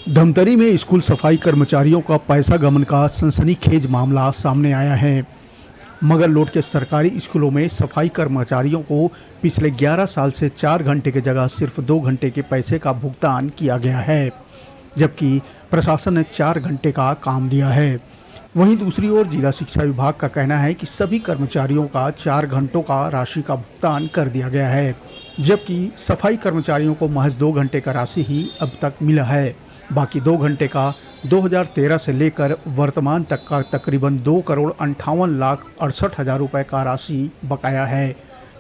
धमतरी में स्कूल सफाई कर्मचारियों का पैसा गबन का सनसनीखेज मामला सामने आया है। मगरलोड के सरकारी स्कूलों में सफाई कर्मचारियों को पिछले 11 साल से 4 घंटे की जगह सिर्फ 2 घंटे के पैसे का भुगतान किया गया है, जबकि प्रशासन ने 4 घंटे का काम दिया है। वहीं दूसरी ओर जिला शिक्षा विभाग का कहना है कि सभी कर्मचारियों का 4 घंटों का राशि का भुगतान कर दिया गया है, जबकि सफाई कर्मचारियों को महज 2 घंटे का राशि ही अब तक मिला है। बाकी 2 घंटे का 2013 से लेकर वर्तमान तक का तकरीबन 2,58,68,000 रुपए का राशि बकाया है,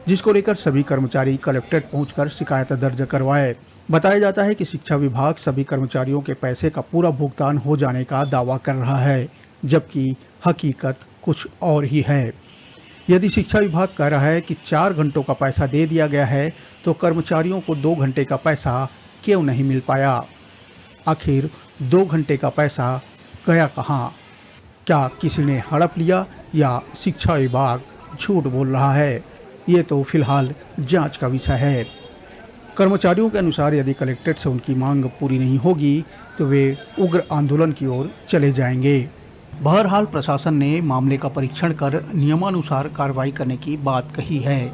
जिसको लेकर सभी कर्मचारी कलेक्ट्रेट पहुंचकर शिकायत दर्ज करवाए। बताया जाता है कि शिक्षा विभाग सभी कर्मचारियों के पैसे का पूरा भुगतान हो जाने का दावा कर रहा है, जबकि हकीकत कुछ और ही है। यदि शिक्षा विभाग कह रहा है कि 4 घंटों का पैसा दे दिया गया है, तो कर्मचारियों को 2 घंटे का पैसा क्यों नहीं मिल पाया? आखिर 2 घंटे का पैसा गया कहाँ? क्या किसी ने हड़प लिया या शिक्षा विभाग झूठ बोल रहा है? ये तो फिलहाल जांच का विषय है। कर्मचारियों के अनुसार यदि कलेक्ट्रेट से उनकी मांग पूरी नहीं होगी तो वे उग्र आंदोलन की ओर चले जाएंगे। बहरहाल प्रशासन ने मामले का परीक्षण कर नियमानुसार कार्रवाई करने की बात कही है।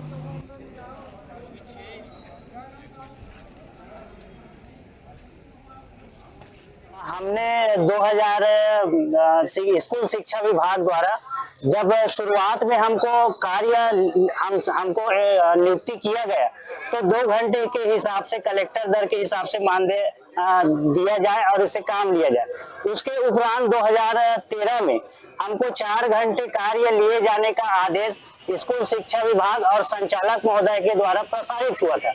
हमने 2000 स्कूल शिक्षा विभाग द्वारा जब शुरुआत में हमको हमको नियुक्ति किया गया तो 2 घंटे के हिसाब से कलेक्टर दर के हिसाब से मानदेय दिया जाए और उसे काम लिया जाए। उसके उपरांत 2013 में हमको 4 घंटे कार्य लिए जाने का आदेश स्कूल शिक्षा विभाग और संचालक महोदय के द्वारा प्रसारित हुआ था।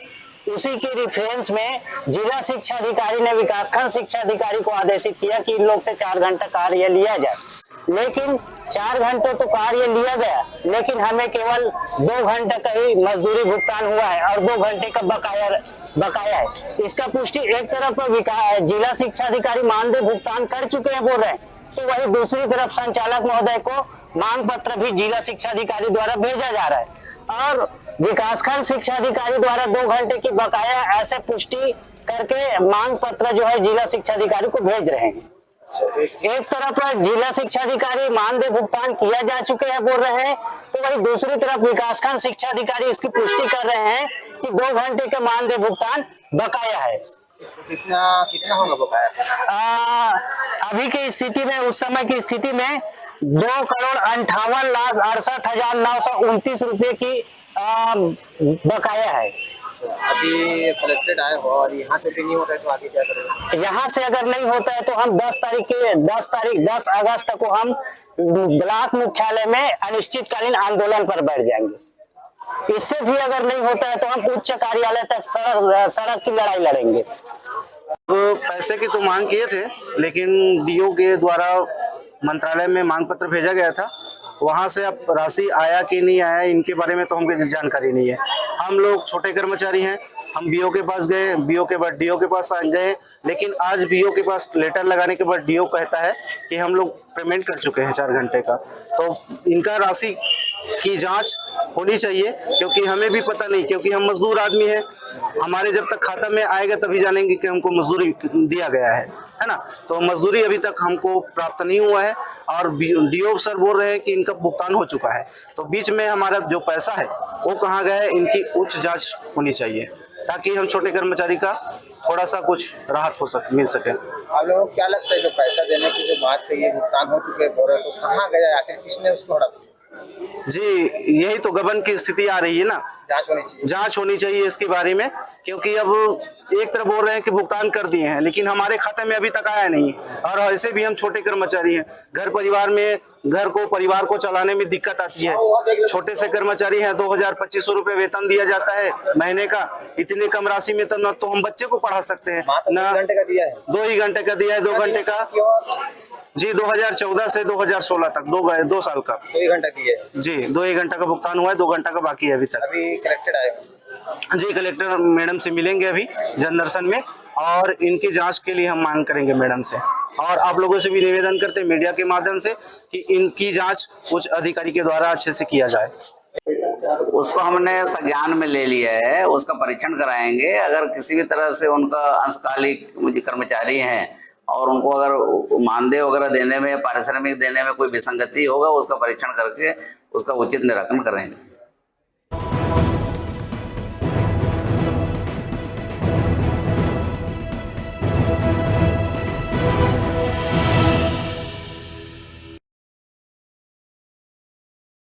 उसी के रेफरेंस में जिला शिक्षा अधिकारी ने विकासखंड शिक्षा अधिकारी को आदेशित किया कि इन लोग से 4 घंटा कार्य लिया जाए। लेकिन 4 घंटे तो कार्य लिया गया, लेकिन हमें केवल 2 घंटे का ही मजदूरी भुगतान हुआ है और 2 घंटे का बकाया है। इसका पुष्टि एक तरफ जिला शिक्षा अधिकारी मानदेय भुगतान कर चुके हैं बोल रहे हैं, तो वही दूसरी तरफ संचालक महोदय को मांग पत्र भी जिला शिक्षा अधिकारी द्वारा भेजा जा रहा है और विकासखंड शिक्षा अधिकारी द्वारा 2 घंटे की बकाया ऐसे पुष्टि करके मांग पत्र जो है जिला शिक्षा अधिकारी को भेज रहे हैं। एक तरफ जिला शिक्षा अधिकारी मानदेय भुगतान किया जा चुके हैं बोल रहे हैं, तो वही दूसरी तरफ विकासखंड शिक्षा अधिकारी इसकी पुष्टि कर रहे हैं कि 2 घंटे का मानदेय भुगतान बकाया है। कितना होगा बकाया? अभी की स्थिति में, उस समय की स्थिति में 2,58,68,929 रुपए की बकाया है। अभी कलेक्ट्रेट आए हो और यहाँ से भी नहीं होता है तो आगे क्या करेंगे? यहाँ से अगर नहीं होता है तो हम 10 अगस्त को हम ब्लॉक मुख्यालय में अनिश्चितकालीन आंदोलन पर बैठ जाएंगे। इससे भी अगर नहीं होता है तो हम उच्च कार्यालय तक सड़क की लड़ाई लड़ेंगे। पैसे की तो मांग किए थे, लेकिन डीओ के द्वारा मंत्रालय में मांग पत्र भेजा गया था। वहां से अब राशि आया कि नहीं आया इनके बारे में तो हमको जानकारी नहीं है। हम लोग छोटे कर्मचारी हैं, हम बीओ के पास गए, बीओ के बाद डीओ के पास गए, लेकिन आज बीओ के पास लेटर लगाने के बाद डीओ कहता है कि हम लोग पेमेंट कर चुके हैं 4 घंटे का। तो इनका राशि की जांच होनी चाहिए, क्योंकि हमें भी पता नहीं, क्योंकि हम मजदूर आदमी हैं। हमारे जब तक खाता में आएगा तभी जानेंगे कि हमको मजदूरी दिया गया है ना। तो मजदूरी अभी तक हमको प्राप्त नहीं हुआ है और डीओ सर बोल रहे हैं कि इनका भुगतान हो चुका है। तो बीच में हमारा जो पैसा है वो कहाँ गया है, इनकी उच्च जांच होनी चाहिए, ताकि हम छोटे कर्मचारी का थोड़ा सा कुछ राहत मिल सके। आप लोगों को क्या लगता है जो पैसा देने की जो बात है, ये भुगतान हो चुके हैं, तो कहाँ गया, आखिर किसने उसको हड़प? जी, यही तो गबन की स्थिति आ रही है ना। जांच होनी चाहिए इसके बारे में, क्योंकि अब एक तरफ बोल रहे हैं कि भुगतान कर दिए हैं, लेकिन हमारे खाते में अभी तक आया नहीं। और ऐसे भी हम छोटे कर्मचारी हैं, घर परिवार को चलाने में दिक्कत आती है। छोटे से कर्मचारी हैं, 2,000-2,500 रुपए वेतन दिया जाता है महीने का। इतने कम राशि में तो न तो हम बच्चे को पढ़ा सकते हैं ना। 2 घंटे का दिया है, 2 ही घंटे का दिया है, 2 घंटे का जी। 2014 से 2016 तक 2 साल का 2 ही घंटा दिए जी। 2 ही घंटा का भुगतान हुआ है, 2 घंटा का बाकी है अभी तक। अभी कलेक्टेड आए जी, कलेक्टर मैडम से मिलेंगे अभी जनदर्शन में, और इनकी जांच के लिए हम मांग करेंगे मैडम से। और आप लोगों से भी निवेदन करते हैं मीडिया के माध्यम से कि इनकी जांच उच्च अधिकारी के द्वारा अच्छे से किया जाए। उसको हमने संज्ञान में ले लिया है, उसका परीक्षण कराएंगे। अगर किसी भी तरह से उनका अंशकालिक कर्मचारी हैं और उनको अगर मानदेय वगैरह देने में, पारिश्रमिक देने में कोई विसंगति होगा, उसका परीक्षण करके उसका उचित निराकरण करेंगे।